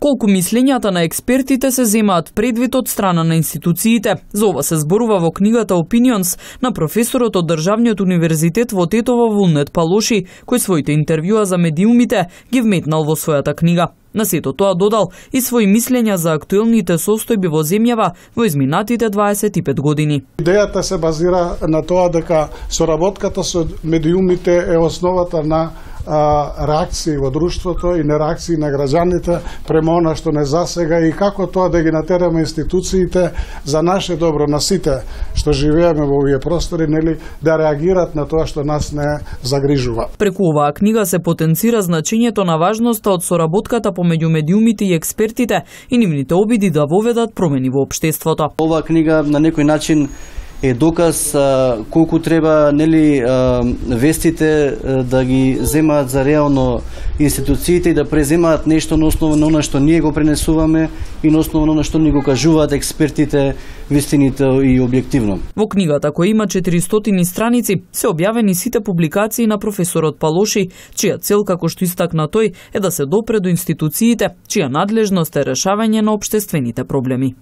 Колку мислењата на експертите се земаат предвид од страна на институциите. За ова се зборува во книгата Opinions на професорот од Државниот универзитет во Тетово Вулнет Палоши, кој своите интервјуа за медиумите ги вметнал во својата книга. На сето тоа додал и своји мислења за актуелните состојби во земјава во изминатите 25 години. Идејата се базира на тоа дека соработката со медиумите е основата на реакции во друштвото и на реакции на граѓаните према она што не засега и како тоа да ги натераме институциите за наше добро на сите што живееме во овие простори, нели, да реагираат на тоа што нас не загрижува. Преку оваа книга се потенцира значењето на важноста од соработката помеѓу медиумите и експертите и нивните обиди да воведат промени во општеството. Оваа книга на некој начин е доказ колку треба, нели, вестите да ги земаат за реално институциите и да преземаат нешто на основа на она што ние го пренесуваме и на основа на она што ни го кажуваат експертите вистинито и објективно. Во книгата, која има 400 страници, се објавени сите публикации на професорот Палоши, чија цел, како што истакна тој, е да се допре до институциите, чија надлежност е решавање на општествените проблеми.